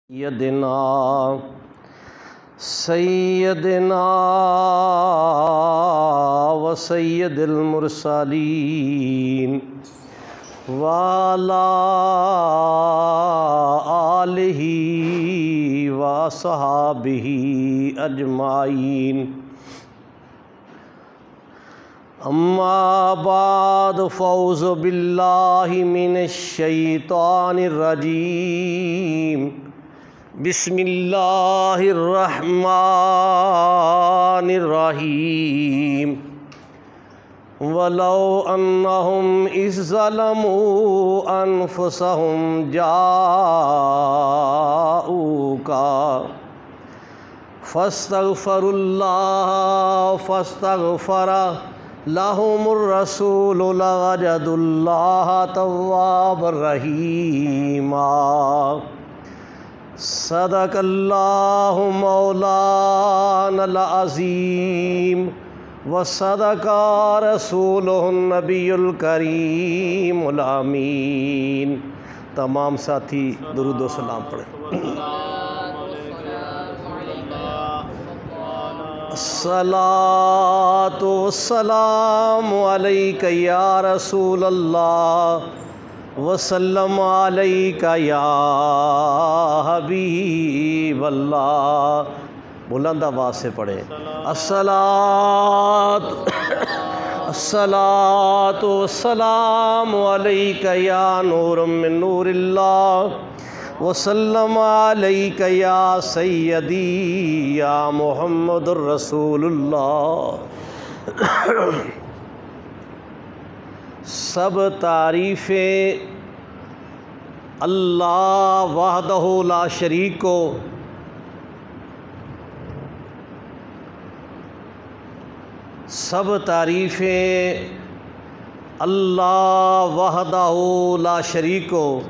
यदिना सैयदना व सैयदिल मुरसलीन वाला आलिही व सहाबिही अजमाइन। अम्मा बाद फ़ौज़ु बिल्लाहि मिनश शैतानिर रजीम। बिस्मिल्लाहिर्रहमानिर्रहीम। वलौ अन्नहुम इज़ ज़लमू अनफुसहुम जाऊका फस्तगफरुल्लाह फस्तगफरा लहुमुर रसूलु लवजदुल्लाह तव्वाबर रहीमा। सदक़ल्लाहु मौलानल अज़ीम व सदक़ा रसूलुहुन नबियुल करीमुल अमीन। तमाम साथी दुरूद व सलाम पढ़ें। अस्सलातु वस्सलामु अलैका या रसूलल्लाह वसल्लम अलैका या हबीबल्लाह। बुलंद आवाज़ से पढ़े। अस्सलातु वस्सलामु अलैका या नूरुम मिन नूरिल्लाह वसल्लम अलैका या सय्यदी या मुहम्मदुर रसूलुल्लाह। सब तारीफ़ें अल्लाह वहदहु ला शरीक को, सब तारीफ़ें अल्लाह वहदहु ला शरीक को,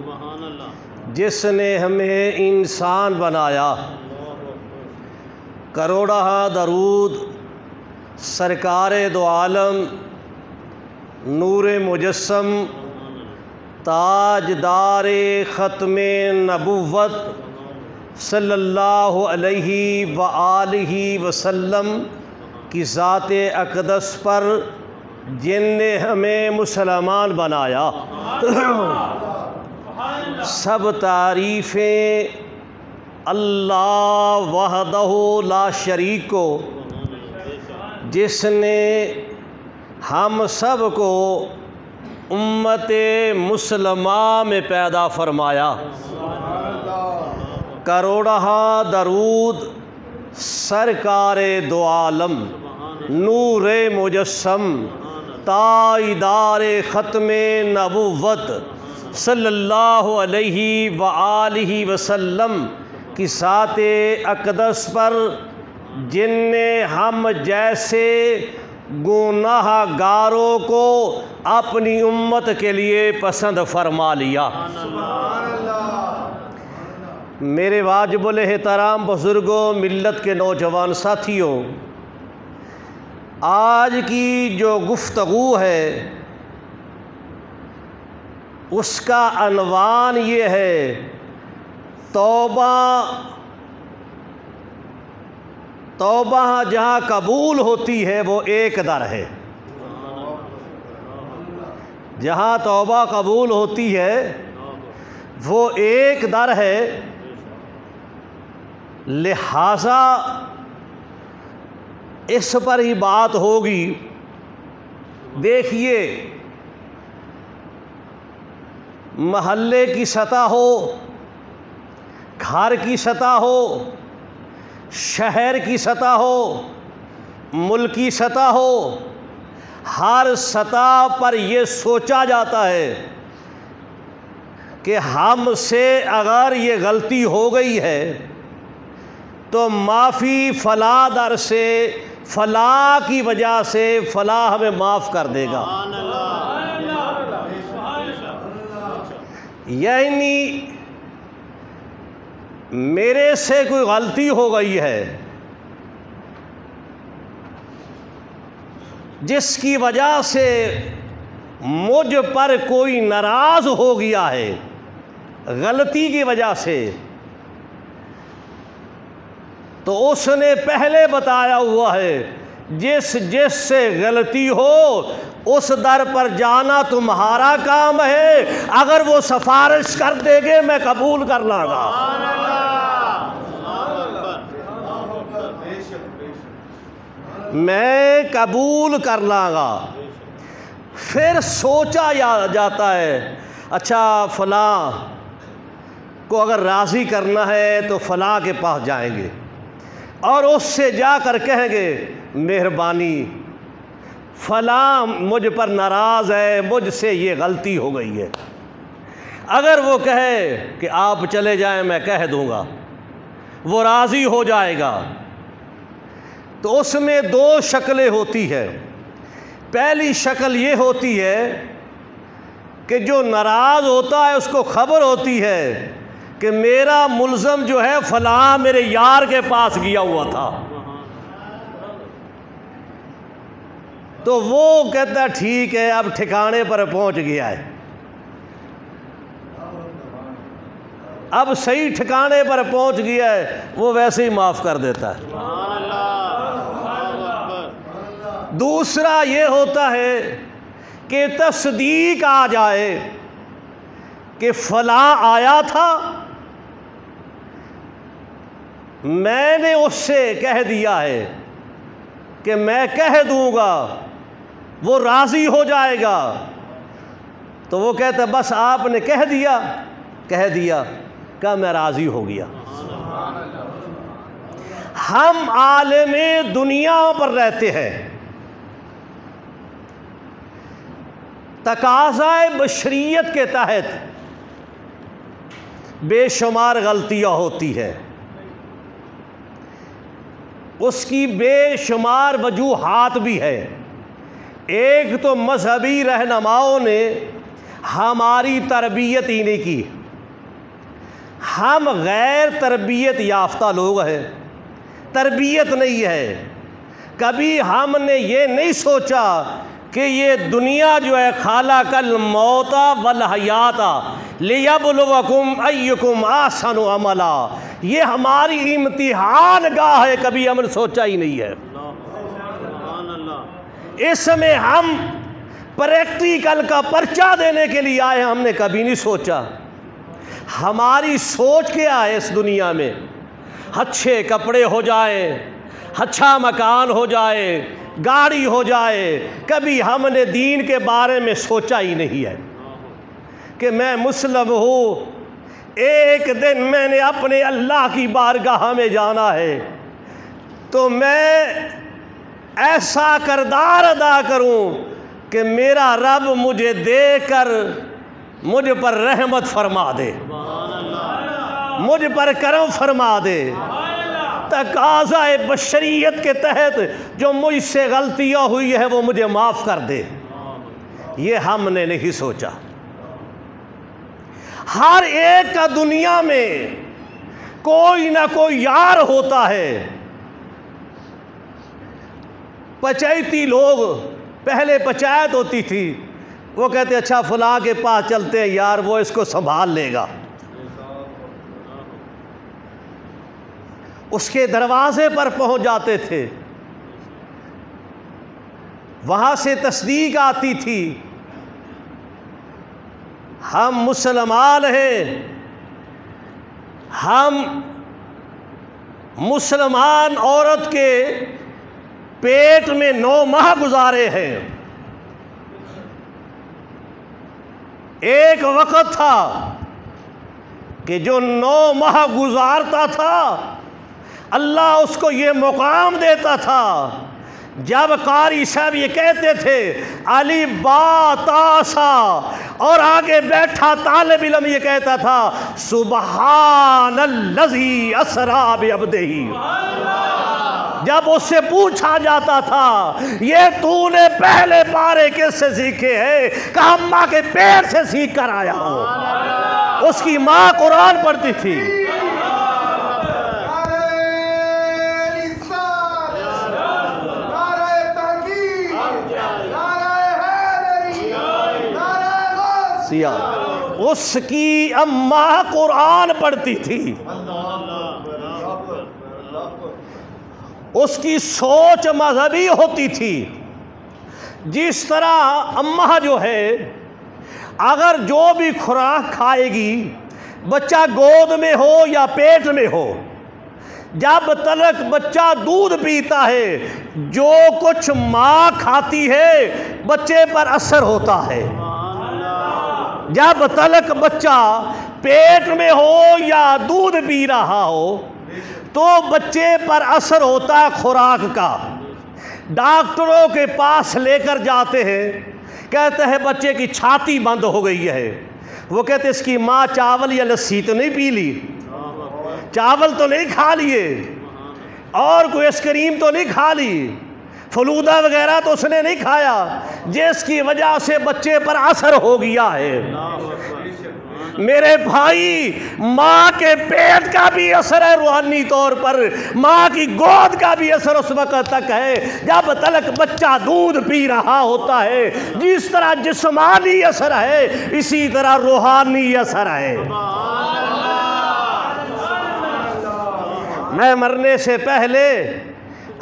जिसने हमें इंसान बनाया। करोड़ा दरूद सरकारे दो आलम नूरे मुजस्सम ताजदारे ख़त्मे नबुव्वत सल्लल्लाहु अलैहि व आलिहि वसल्लम की ज़ाते अक़दस पर, जिनने हमें मुसलमान बनाया। सब तारीफ़ें अल्लाह वहदहु ला शरीक को, जिसने हम सब को उम्मते मुसलमा में पैदा फरमाया। करोड़ा दरूद सरकारे दो आलम नूरे मुजस्सम ताजदारे ख़त्मे नबुव्वत सल्लल्लाहु अलैहि व आलिहि वसल्लम की ज़ाते अक़दस पर, जिनने हम जैसे गुनाहगारों को अपनी उम्मत के लिए पसंद फरमा लिया। मेरे वाजिबुल एहतराम बुज़ुर्गों, मिल्लत के नौजवान साथियों, आज की जो गुफ्तगू है उसका अनवान ये है, तौबा तौबा जहाँ कबूल होती है वो एक दर है। जहाँ तौबा कबूल होती है वो एक दर है। लिहाजा इस पर ही बात होगी। देखिए, महल्ले की सतह हो, घर की सतह हो, शहर की सतह हो, मुल्क की सतह हो, हर सतह पर यह सोचा जाता है कि हमसे अगर ये गलती हो गई है तो माफ़ी फ़ला दर से, फ़ला की वजह से फ़ला हमें माफ़ कर देगा। यानी मेरे से कोई गलती हो गई है जिसकी वजह से मुझ पर कोई नाराज़ हो गया है, गलती की वजह से, तो उसने पहले बताया हुआ है जिस जिससे गलती हो उस दर पर जाना तुम्हारा काम है, अगर वो सिफारिश कर देंगे मैं कबूल कर लांगा। मैं कबूल कर लांगा। फिर सोचा जाता है, अच्छा फ़लाँ को अगर राज़ी करना है तो फ़लाँ के पास जाएंगे और उससे जाकर कहेंगे मेहरबानी फ़लाँ मुझ पर नाराज़ है, मुझसे ये गलती हो गई है। अगर वो कहे कि आप चले जाएं मैं कह दूँगा, वो राज़ी हो जाएगा। तो उसमें दो शक्लें होती है। पहली शक्ल ये होती है कि जो नाराज़ होता है उसको खबर होती है कि मेरा मुल्ज़म जो है फ़लाँ मेरे यार के पास गया हुआ था, तो वो कहता ठीक है अब ठिकाने पर पहुंच गया है, अब सही ठिकाने पर पहुंच गया है, वो वैसे ही माफ़ कर देता है। दूसरा ये होता है कि तस्दीक आ जाए कि फ़लाँ आया था, मैंने उससे कह दिया है कि मैं कह दूंगा, वो राज़ी हो जाएगा। तो वो कहता बस आपने कह दिया कि मैं राज़ी हो गया। हम आलमे दुनिया पर रहते हैं, तकाज़ाए बशरियत के तहत बेशुमार गलतियाँ होती है, उसकी बेशुमार वजूहात भी है। एक तो मजहबी रहनुमाओं ने हमारी तरबियत ही नहीं की, हम गैर तरबियत याफ्ता लोग हैं, तरबियत नहीं है। कभी हमने ये नहीं सोचा कि ये दुनिया जो है खाला कल मौता वल हयाता लियब्लुवकुम अय्युकुम ahsanu अमला, ये हमारी इम्तिहान गाह है, कभी हमने सोचा ही नहीं है। इसमें हम प्रैक्टिकल का पर्चा देने के लिए आए, हमने कभी नहीं सोचा। हमारी सोच क्या है इस दुनिया में, अच्छे कपड़े हो जाए, अच्छा मकान हो जाए, गाड़ी हो जाए। कभी हमने दीन के बारे में सोचा ही नहीं है कि मैं मुस्लिम हूँ, एक दिन मैंने अपने अल्लाह की बारगाह में जाना है तो मैं ऐसा किरदार अदा करूँ कि मेरा रब मुझे देकर मुझ पर रहमत फरमा दे, मुझ पर करम फरमा दे। तकाज़ाए बशरियत के तहत जो मुझसे गलतियाँ हुई है वो मुझे माफ़ कर दे, ये हमने नहीं सोचा। हर एक का दुनिया में कोई ना कोई यार होता है। पंचायती लोग, पहले पंचायत होती थी, वो कहते अच्छा फलां के पास चलते हैं यार, वो इसको संभाल लेगा। उसके दरवाजे पर पहुंच जाते थे, वहां से तस्दीक आती थी हम मुसलमान हैं, हम मुसलमान औरत के पेट में 9 माह गुजारे हैं। एक वक़्त था कि जो 9 माह गुजारता था अल्लाह उसको ये मुकाम देता था, जब कारी साहब ये कहते थे अली बा तासा और आगे बैठा तालिब इल्म ये कहता था सुबहानल्लज़ी अस्रा बिअब्दिही। जब उससे पूछा जाता था ये तूने पहले पारे किससे सीखे हैं, कहा अम्मा के पेट से सीख कर आया हूँ। उसकी माँ कुरान पढ़ती थी। उसकी अम्मा कुरान पढ़ती थी। उसकी सोच मजहबी होती थी। जिस तरह अम्मा जो है अगर जो भी खुराक खाएगी, बच्चा गोद में हो या पेट में हो, जब तलक बच्चा दूध पीता है, जो कुछ माँ खाती है बच्चे पर असर होता है। जब तलक बच्चा पेट में हो या दूध पी रहा हो तो बच्चे पर असर होता है खुराक का। डॉक्टरों के पास लेकर जाते हैं, कहते हैं बच्चे की छाती बंद हो गई है। वो कहते इसकी माँ चावल या लस्सी तो नहीं पी ली, चावल तो नहीं खा लिए, और कोई आइसक्रीम तो नहीं खा ली, फलूदा वगैरह तो उसने नहीं खाया, जिसकी वजह से बच्चे पर असर हो गया है। मेरे भाई, माँ के पेट का भी असर है रूहानी तौर पर, माँ की गोद का भी असर उस वक्त तक है जब तलक बच्चा दूध पी रहा होता है। जिस तरह जिस्मानी असर है, इसी तरह रूहानी असर है। मैं मरने से पहले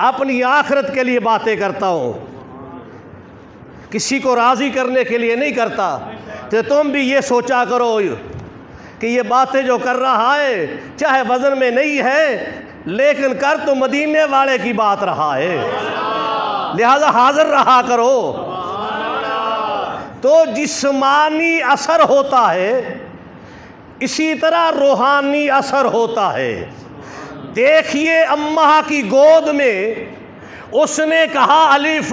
अपनी आखिरत के लिए बातें करता हूँ, किसी को राज़ी करने के लिए नहीं करता। तो तुम भी ये सोचा करो कि ये बातें जो कर रहा है चाहे वज़न में नहीं है, लेकिन कर तो मदीने वाले की बात रहा है, लिहाजा हाजिर रहा करो। तो जिस्मानी असर होता है, इसी तरह रूहानी असर होता है। देखिए अम्मा की गोद में उसने कहा अलिफ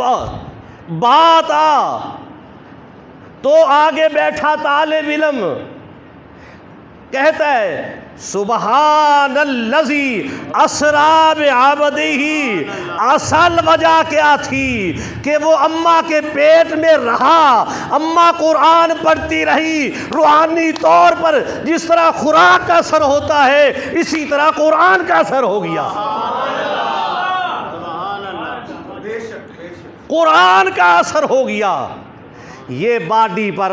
बात आ, तो आगे बैठा तालिब इल्म कहता है सुबहानल्लज़ी असरा बिअब्दिही। असल वजह क्या थी कि वो अम्मा के पेट में रहा, अम्मा कुरान पढ़ती रही। रूहानी तौर पर जिस तरह खुराक का असर होता है, इसी तरह कुरान का असर हो गया। कुरान का असर हो गया। ये बॉडी पर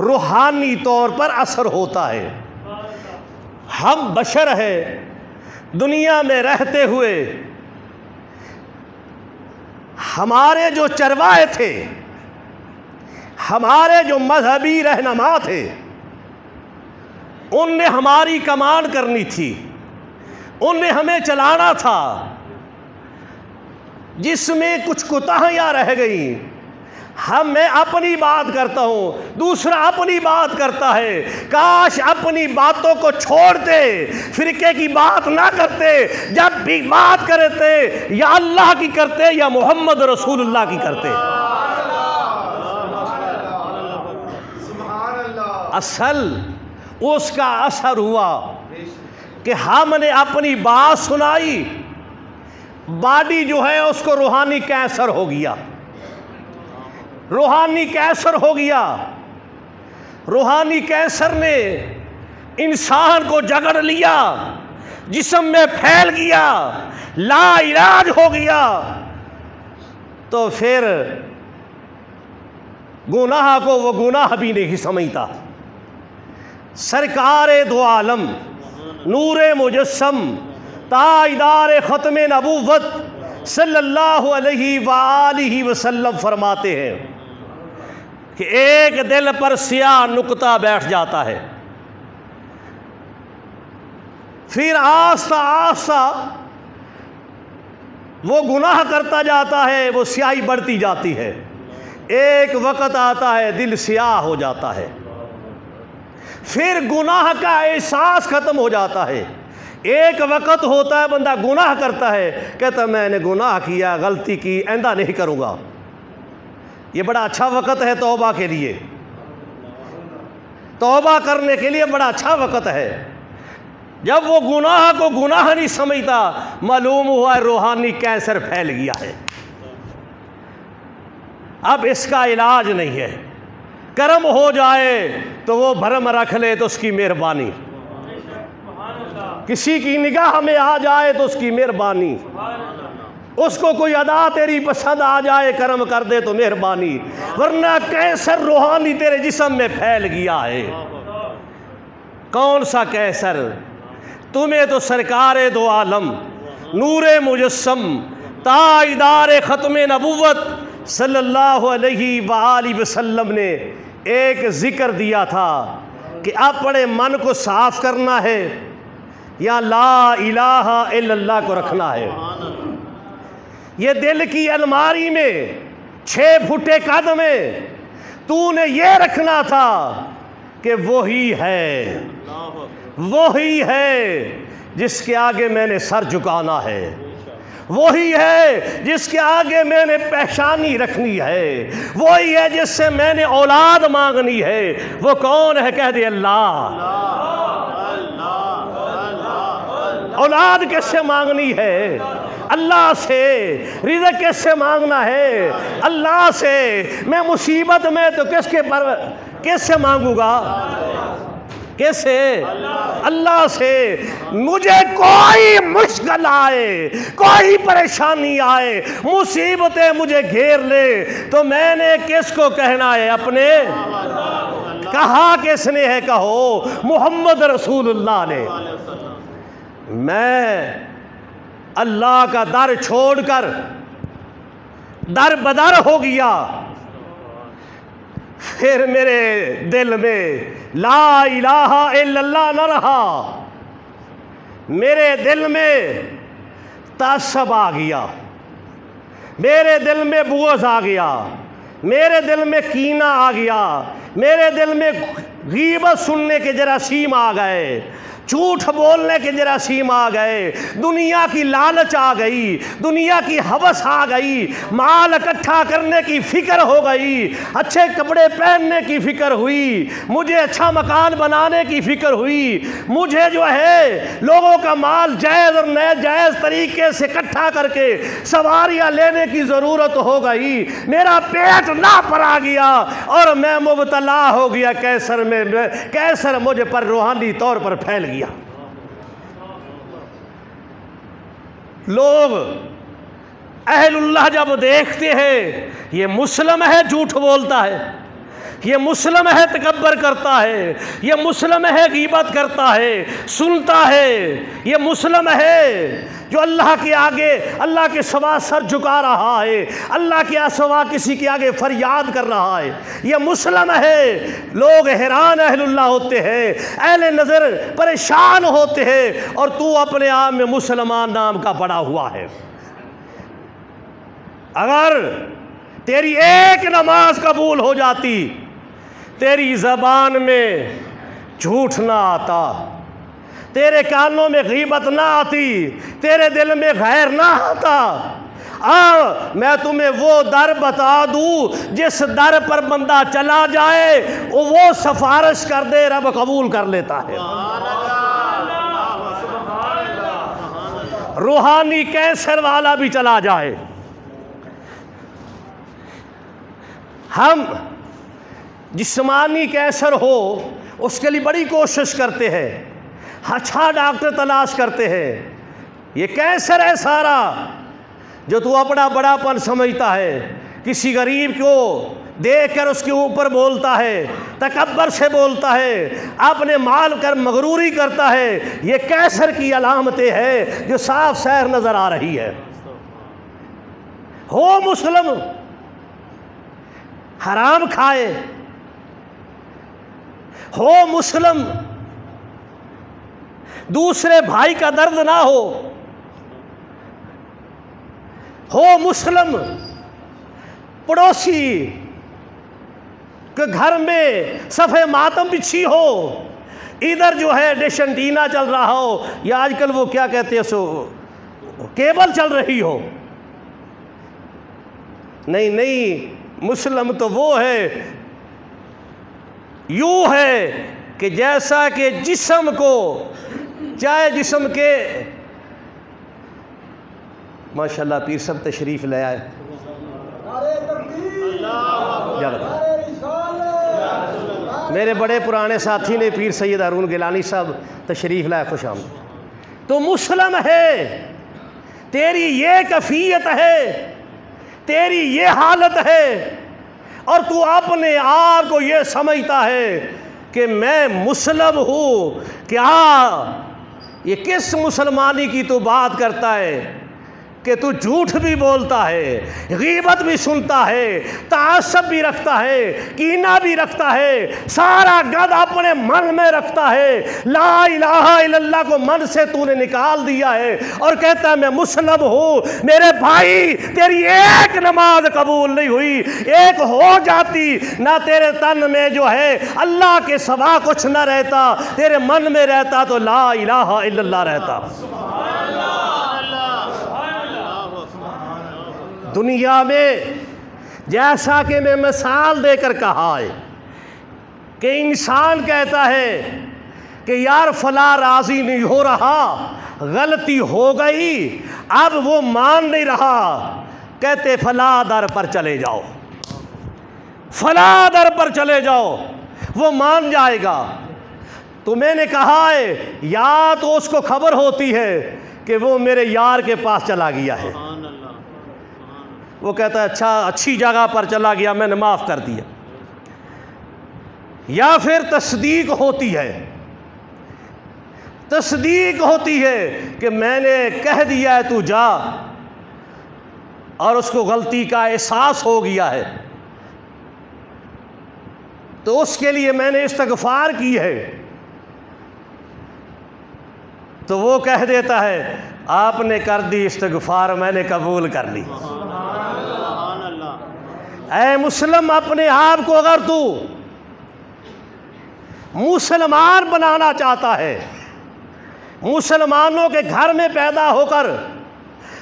रूहानी तौर पर असर होता है। हम बशर हैं, दुनिया में रहते हुए हमारे जो चरवाहे थे, हमारे जो मजहबी रहनुमा थे, उनने हमारी कमान करनी थी, उनने हमें चलाना था। जिसमें कुछ कोताहियां रह गई, मैं अपनी बात करता हूँ, दूसरा अपनी बात करता है। काश अपनी बातों को छोड़ते, फिरके की बात ना करते, जब भी बात करते या अल्लाह की करते या मोहम्मद रसूलुल्लाह की करते। असल उसका असर हुआ कि हमने अपनी बात सुनाई, बॉडी जो है उसको रूहानी कैंसर हो गया, रूहानी कैंसर हो गया। रूहानी कैंसर ने इंसान को जकड़ लिया, जिस्म में फैल गया, ला इलाज हो गया। तो फिर गुनाह को वो गुनाह भी नहीं समझता। सरकारे दो आलम नूरे मुजस्सम ताजदार ख़त्मे नबूवत सल्लल्लाहु अलैहि वसल्लम फरमाते हैं कि एक दिल पर स्याह नुक्ता बैठ जाता है, फिर आस्ता आस्ता वो गुनाह करता जाता है, वो स्याही बढ़ती जाती है। एक वक़्त आता है दिल स्याह हो जाता है, फिर गुनाह का एहसास ख़त्म हो जाता है। एक वक़्त होता है बंदा गुनाह करता है, कहता मैंने गुनाह किया, गलती की, आइंदा नहीं करूँगा। ये बड़ा अच्छा वक़्त है तौबा के लिए, तौबा करने के लिए बड़ा अच्छा वक़्त है। जब वो गुनाह को गुनाह नहीं समझता, मालूम हुआ रूहानी कैंसर फैल गया है, अब इसका इलाज नहीं है। कर्म हो जाए तो वो भरम रख ले तो उसकी मेहरबानी, किसी की निगाह में आ जाए तो उसकी मेहरबानी, उसको कोई अदा तेरी पसंद आ जाए कर्म कर दे तो मेहरबानी, वरना कैंसर रूहानी तेरे जिस्म में फैल गया है। कौन सा कैंसर? तुम्हें तो सरकारे दो आलम नूरे मुजस्सम ताजदार ख़त्म नबुव्वत सल्लल्लाहु अलैहि वसल्लम ने एक ज़िक्र दिया था कि अपने मन को साफ़ करना है या ला इलाहा इल्लल्लाह को रखना है। ये दिल की अलमारी में 6 फुटे कद में तूने ये रखना था कि वही है जिसके आगे मैंने सर झुकाना है, वही है जिसके आगे मैंने पेशानी रखनी है, वही है जिससे मैंने औलाद मांगनी है। वो कौन है? कह दे अल्लाह। औलाद कैसे मांगनी है? अल्लाह से। रिज़्क़ कैसे मांगना है? अल्लाह से। मैं मुसीबत में तो कैसे मांगूंगा? कैसे? अल्लाह से। मुझे कोई मुश्किल आए, कोई परेशानी आए, मुसीबतें मुझे घेर ले तो मैंने किसको कहना है? अपने। कहा किसने है? कहो मोहम्मद रसूलुल्लाह ने। मैं अल्लाह का दर छोड़कर दर बदर हो गया, फिर मेरे दिल में ला इलाहा इल्लल्लाह न रहा, मेरे दिल में तासब आ गया, मेरे दिल में बुग़्ज़ आ गया, मेरे दिल में कीना आ गया, मेरे दिल में गीबत सुनने के जरासीम आ गए, झूठ बोलने के जरासीम आ गए, दुनिया की लालच आ गई, दुनिया की हवस आ गई, माल इकट्ठा करने की फ़िक्र हो गई, अच्छे कपड़े पहनने की फ़िक्र हुई, मुझे अच्छा मकान बनाने की फ़िक्र हुई, मुझे जो है लोगों का माल जायज़ और नाजायज़ तरीके से इकट्ठा करके सवारियाँ लेने की ज़रूरत हो गई, मेरा पेट ना भरा गया और मैं मुबतला हो गया कैसर में। कैसर मुझे पर रूहानी तौर पर फैल गया। लोग अहलुल्लाह जब देखते हैं ये मुस्लिम है झूठ बोलता है, ये मुस्लिम है तकब्बर करता है, ये मुस्लिम है गीबत करता है, सुनता है, ये मुस्लिम है जो अल्लाह के आगे अल्लाह के सिवा सर झुका रहा है, अल्लाह के सिवा किसी के आगे फरियाद कर रहा है, ये मुस्लिम है। लोग हैरान अहलुल्लाह होते हैं, अहले नज़र परेशान होते हैं और तू अपने आप में मुसलमान नाम का पड़ा हुआ है। अगर तेरी एक नमाज कबूल हो जाती, तेरी ज़बान में झूठ ना आता, तेरे कानों में गीबत ना आती, तेरे दिल में गैर ना आता, मैं तुम्हें वो दर बता दूं जिस दर पर बंदा चला जाए वो सिफारिश कर दे, रब कबूल कर लेता है। रूहानी कैंसर वाला भी चला जाए, हम जिस्मानी कैंसर हो उसके लिए बड़ी कोशिश करते हैं, अच्छा डॉक्टर तलाश करते हैं। ये कैंसर है सारा जो तू अपना बड़ापन समझता है, किसी गरीब को देखकर उसके ऊपर बोलता है, तकब्बर से बोलता है, अपने माल कर मगरूरी करता है, ये कैंसर की अलामतें हैं जो साफ सैर नज़र आ रही है। हो मुस्लिम, हराम खाए, हो मुस्लिम, दूसरे भाई का दर्द ना हो मुस्लिम, पड़ोसी के घर में सफ़े मातम बिछी हो, इधर जो है डिशंटीना चल रहा हो या आजकल वो क्या कहते हैं सो केबल चल रही हो। नहीं नहीं, मुस्लिम तो वो है, यूँ है कि जैसा कि जिस्म को चाहे जिस्म के माशाल्लाह पीर सब तशरीफ़ ले आए, मेरे बड़े पुराने साथी ने पीर सैयद हारून गिलानी साहब तशरीफ़ लाए, खुश आमदीद। तो मुस्लिम है, तेरी ये कैफियत है, तेरी ये हालत है और तू अपने आप को ये समझता है कि मैं मुस्लिम हूँ। क्या ये किस मुसलमानी की तू बात करता है कि तू झूठ भी बोलता है, गीबत भी सुनता है, तासब भी रखता है, कीना भी रखता है, सारा गद अपने मन में रखता है। ला इलाहा इल्लल्लाह को मन से तूने निकाल दिया है और कहता है मैं मुस्लिम हूँ। मेरे भाई, तेरी एक नमाज कबूल नहीं हुई। एक हो जाती ना तेरे तन में जो है अल्लाह के सिवा कुछ न रहता, तेरे मन में रहता तो ला इलाहा इल्लल्लाह रहता। दुनिया में जैसा कि मैं मिसाल देकर कहा है कि इंसान कहता है कि यार फला राज़ी नहीं हो रहा, गलती हो गई, अब वो मान नहीं रहा, कहते फला दर पर चले जाओ, फला दर पर चले जाओ, वो मान जाएगा। तो मैंने कहा है या तो उसको खबर होती है कि वो मेरे यार के पास चला गया है, वो कहता है अच्छा अच्छी जगह पर चला गया, मैंने माफ़ कर दिया। या फिर तस्दीक होती है, तस्दीक होती है कि मैंने कह दिया है तू जा, और उसको गलती का एहसास हो गया है तो उसके लिए मैंने इस्तग़फ़ार की है, तो वो कह देता है आपने कर दी इस्तग़फ़ार, मैंने कबूल कर ली। ऐ मुस्लिम, अपने आप को अगर तू मुसलमान बनाना चाहता है, मुसलमानों के घर में पैदा होकर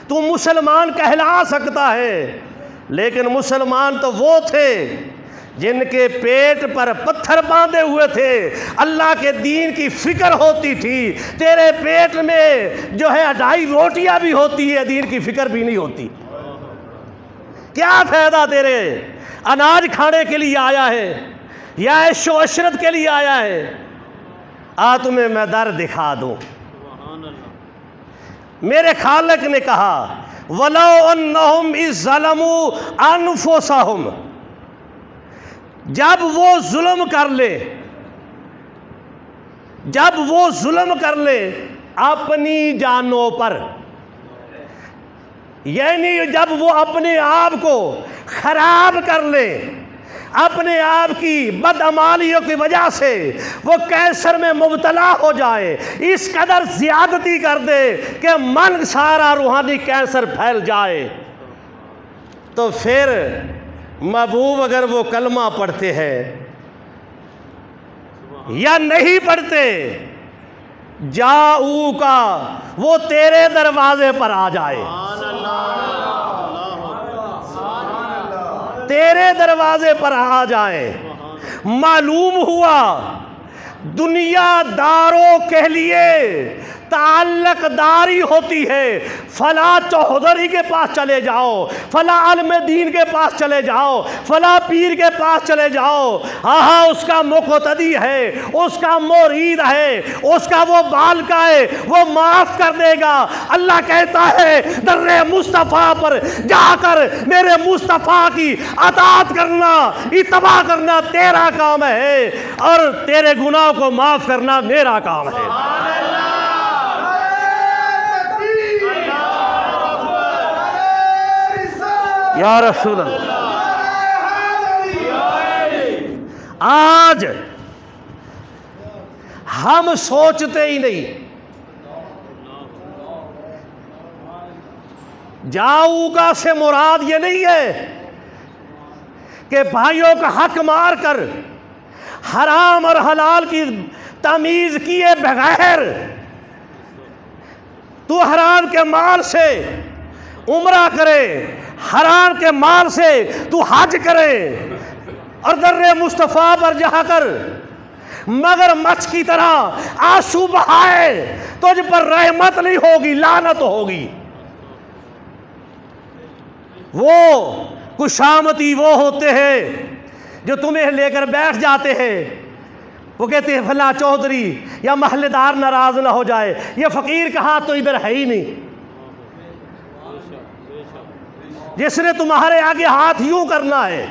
तू मुसलमान कहला सकता है, लेकिन मुसलमान तो वो थे जिनके पेट पर पत्थर बांधे हुए थे, अल्लाह के दीन की फिक्र होती थी। तेरे पेट में जो है 2.5 रोटियां भी होती है, दीन की फिक्र भी नहीं होती। क्या फायदा तेरे अनाज खाने के लिए आया है या ऐशो अशरत के लिए आया है? आ तुम्हें मैं दर दिखा दूं। मेरे खालिक ने कहा वलो अन्नहुम इज़ ज़लमू अनफुसहुम, जब वो जुल्म कर ले, जब वो जुल्म कर ले अपनी जानों पर, यानी जब वो अपने आप को खराब कर ले, अपने आप की बदअमालियों की वजह से वो कैंसर में मुब्तला हो जाए, इस कदर ज़्यादती कर दे कि मन सारा रूहानी कैंसर फैल जाए, तो फिर महबूब अगर वो कलमा पढ़ते हैं या नहीं पढ़ते, जाऊ का वो तेरे दरवाजे पर आ जाए, तेरे दरवाजे पर आ जाए। मालूम हुआ दुनियादारों के लिए ताल्लुकदारी होती है, फला चौधरी के पास चले जाओ, फला आलिम दीन के पास चले जाओ, फला पीर के पास चले जाओ, हाँ उसका मुक़तदी है, उसका मुरीद है, उसका वो बालका है, वो माफ़ कर देगा। अल्लाह कहता है दर्रे मुस्तफ़ा पर जाकर मेरे मुस्तफ़ा की अताअत करना, इत्तबा करना तेरा काम है और तेरे गुनाह को माफ़ करना मेरा काम है। या रसूल अल्लाह, आज हम सोचते ही नहीं, जाऊगा से मुराद ये नहीं है कि भाइयों का हक मार कर हराम और हलाल की तमीज़ किए बगैर तू हराम के माल से उम्रा करे, हराम के माल से तू हज करे और दर्रे मुस्तफ़ा पर जाकर मगर मच्छ की तरह आंसू बहाए, तुझ पर रहमत नहीं होगी, लानत होगी। वो खुशामती वो होते हैं जो तुम्हें लेकर बैठ जाते हैं, वो कहते हैं फला चौधरी या महल्लेदार नाराज ना हो जाए, ये फ़कीर का हाथ तो इधर है ही नहीं, जिसने तुम्हारे आगे हाथ यूं करना है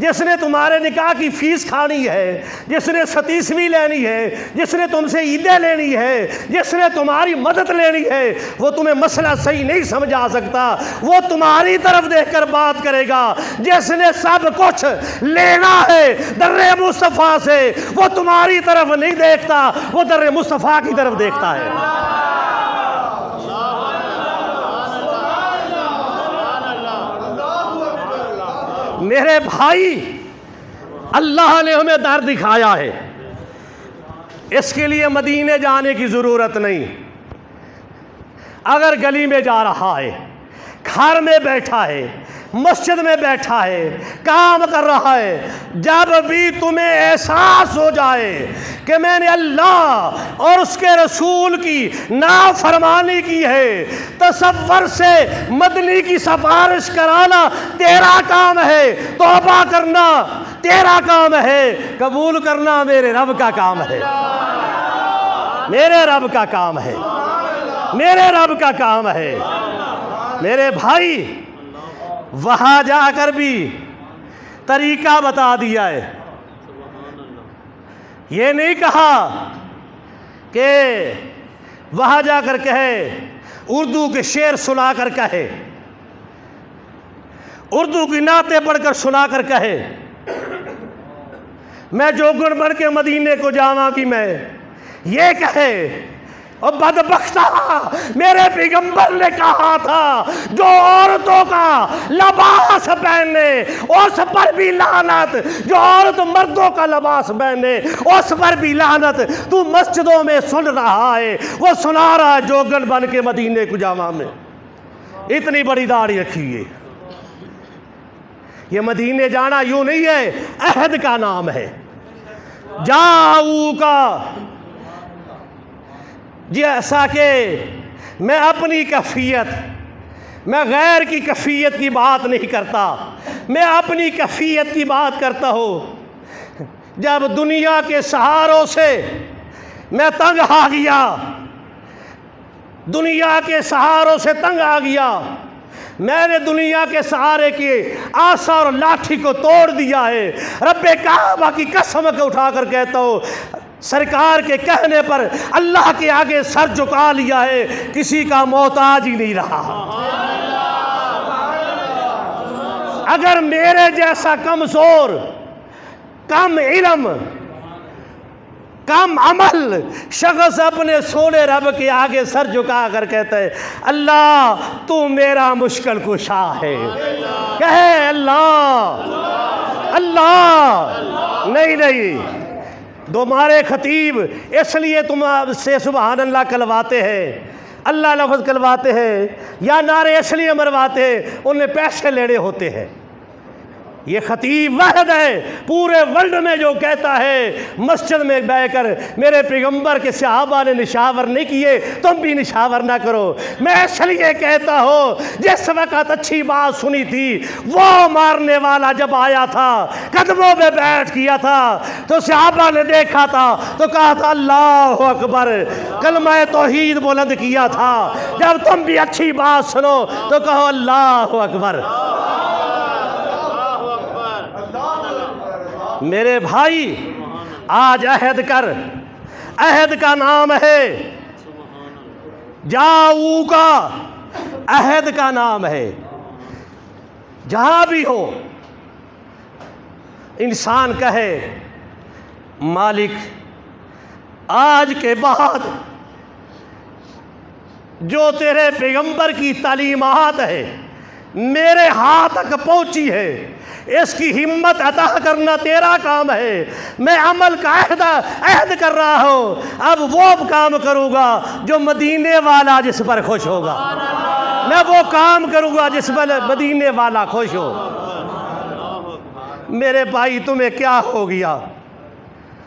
जिसने तुम्हारे निकाह की फ़ीस खानी है, जिसने सतीसवीं लेनी है, जिसने तुमसे ईदें लेनी है, जिसने तुम्हारी मदद लेनी है, वो तुम्हें मसला सही नहीं समझा सकता। वो तुम्हारी तरफ देखकर बात करेगा। जिसने सब कुछ लेना है दर्रे मुस्तफ़ा से, वो तुम्हारी तरफ नहीं देखता, वो दर्रे मुस्तफ़ा की तरफ देखता है। मेरे भाई, अल्लाह ने हमें दर दिखाया है, इसके लिए मदीने जाने की ज़रूरत नहीं। अगर गली में जा रहा है, घर में बैठा है, मस्जिद में बैठा है, काम कर रहा है, जब भी तुम्हें एहसास हो जाए कि मैंने अल्लाह और उसके रसूल की नाफरमानी की है, तसव्वुर से मदनी की सिफारिश कराना तेरा काम है, तौबा करना तेरा काम है, कबूल करना मेरे रब का काम है। मेरे रब का काम है, मेरे रब का काम है। मेरे भाई, वहाँ जाकर भी तरीका बता दिया है। ये नहीं कहा कि वहाँ जाकर कहे, उर्दू के शेर सुनाकर कहे, उर्दू की नाते पढ़कर सुनाकर कहे, मैं जोगण बन के मदीने को जावा कि मैं ये कहे। और बदबख्ता, मेरे पैगंबर ने कहा था जो औरतों का लिबास पहने उस पर भी लानत, जो औरत मर्दों का लिबास पहने उस पर भी लानत। तू मस्जिदों में सुन रहा है, वो सुना रहा है जोगन बन के मदीने को जावा में, इतनी बड़ी दाढ़ी रखी है। ये मदीने जाना यूं नहीं है, अहद का नाम है। जाऊ का, जैसा कि मैं अपनी कैफियत, मैं गैर की कैफियत की बात नहीं करता, मैं अपनी कैफियत की बात करता हूँ। जब दुनिया के सहारों से मैं तंग आ गया, दुनिया के सहारों से तंग आ गया, मैंने दुनिया के सहारे की आशा और लाठी को तोड़ दिया है। रब्बे काबा की कसम को उठाकर कहता हूँ, सरकार के कहने पर अल्लाह के आगे सर झुका लिया है, किसी का मोहताज ही नहीं रहा। अगर मेरे जैसा कमजोर, कम इल्म, कम अमल शख्स अपने सोने रब के आगे सर झुका कर कहता है अल्लाह तू मेरा मुश्किल कुशा है, कहे अल्लाह अल्लाह, नहीं नहीं, तुम्हारे खतीब इसलिए तुमसे सुबहान अल्लाह कलवाते हैं, अल्लाह लफ्ज़ कलवाते हैं या नारे इसलिए मरवाते हैं, उन्हें पैसे लेने होते हैं। ये खतीब वाहिद है पूरे वर्ल्ड में जो कहता है मस्जिद में बैठकर मेरे पैगंबर के सहाबा ने निशावर नहीं किए, तुम भी निशावर ना करो। मैं इसलिए कहता हूँ जिस वक़्त अच्छी बात सुनी थी, वो मारने वाला जब आया था कदमों में बैठ किया था तो सहाबा ने देखा था तो कहा था अल्लाह अकबर, कलमा तौहीद बुलंद किया था। जब तुम भी अच्छी बात सुनो तो कहो अल्लाह अकबर। मेरे भाई, आज अहद कर, अहद का नाम है, जाऊ का अहद का नाम है। जहां भी हो इंसान कहे मालिक आज के बाद जो तेरे पैगंबर की तालीमात है मेरे हाथ तक पहुंची है, इसकी हिम्मत अता करना तेरा काम है। मैं अमल का अहद कर रहा हूँ, अब वो काम करूँगा जो मदीने वाला जिस पर खुश होगा, मैं वो काम करूँगा जिस पर मदीने वाला खुश हो। मेरे भाई तुम्हें क्या हो गया?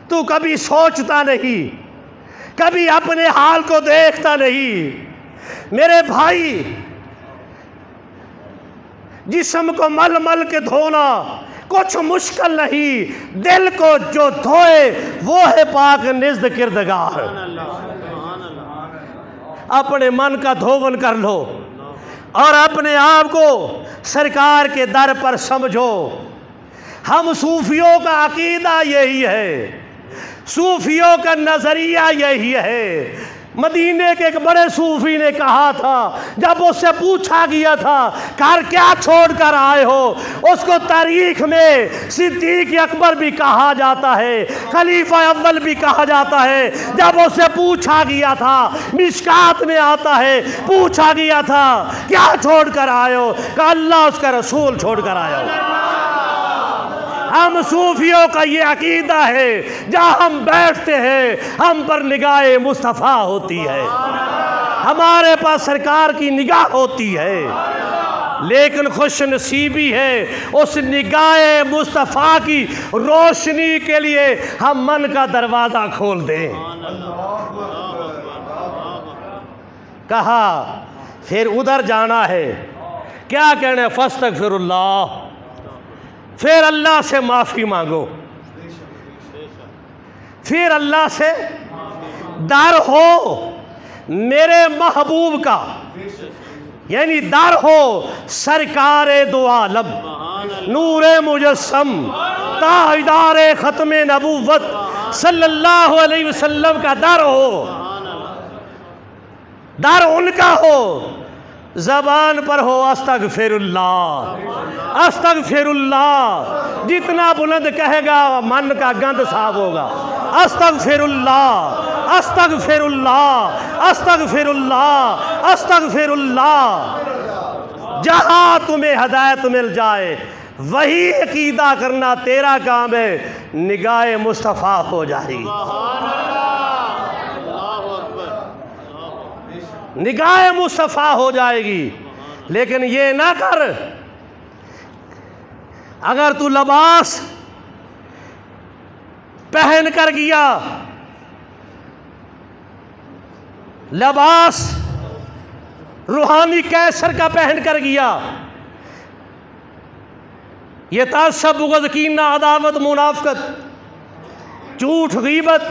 तू कभी सोचता नहीं, कभी अपने हाल को देखता नहीं। मेरे भाई, जिस्म को मल मल के धोना कुछ मुश्किल नहीं, दिल को जो धोए वो है पाक निज़्द किरदगार। अपने मन का धोवन कर लो और अपने आप को सरकार के दर पर समझो। हम सूफियों का अकीदा यही है, सूफियों का नज़रिया यही है। मदीने के एक बड़े सूफी ने कहा था, जब उससे पूछा गया था घर क्या छोड़ कर आए हो, उसको तारीख में सिद्दीक अकबर भी कहा जाता है, खलीफा अव्वल भी कहा जाता है। जब उससे पूछा गया था, मिशकात में आता है, पूछा गया था क्या छोड़ कर आए हो, कहा अल्लाह उसका रसूल छोड़ कर आया हो। हम सूफियों का ये अकीदा है, जहाँ हम बैठते हैं हम पर निगाह मुस्तफ़ा होती है, हमारे पास सरकार की निगाह होती है। लेकिन खुश नसीबी है उस निगाह मुस्तफ़ा की रोशनी के लिए हम मन का दरवाज़ा खोल दें। कहा फिर उधर जाना है, क्या कहना है, फस्तगफिरुल्लाह, फिर अल्लाह से माफ़ी मांगो, फिर अल्लाह से डर हो मेरे महबूब का, यानी डर हो सरकारे दो आलम नूरे मुजस्सम ताजदारे ख़त्मे नबूवत सल्लल्लाहु अलैहि वसल्लम का डर हो, डर उनका हो, ज़बान पर हो अस्तगफिरुल्लाह अस्तगफिरुल्लाह, जितना बुलंद कहेगा मन का गंद साफ होगा। अस्तगफिरुल्लाह अस्तगफिरुल्लाह अस्तगफिरुल्लाह अस्तगफिरुल्लाह। जहाँ तुम्हें हदायत मिल जाए वही अकीदा करना तेरा काम है, निगाह मुस्तफ़ा हो जाएगी, निगाह मुस्तफ़ा हो जाएगी। लेकिन ये ना कर, अगर तू लिबास पहन कर गया, लिबास रूहानी कैसर का पहन कर गया, ये तासब, बुग़्ज़, कीना, अदावत, मुनाफ़क़त, झूठ, गीबत,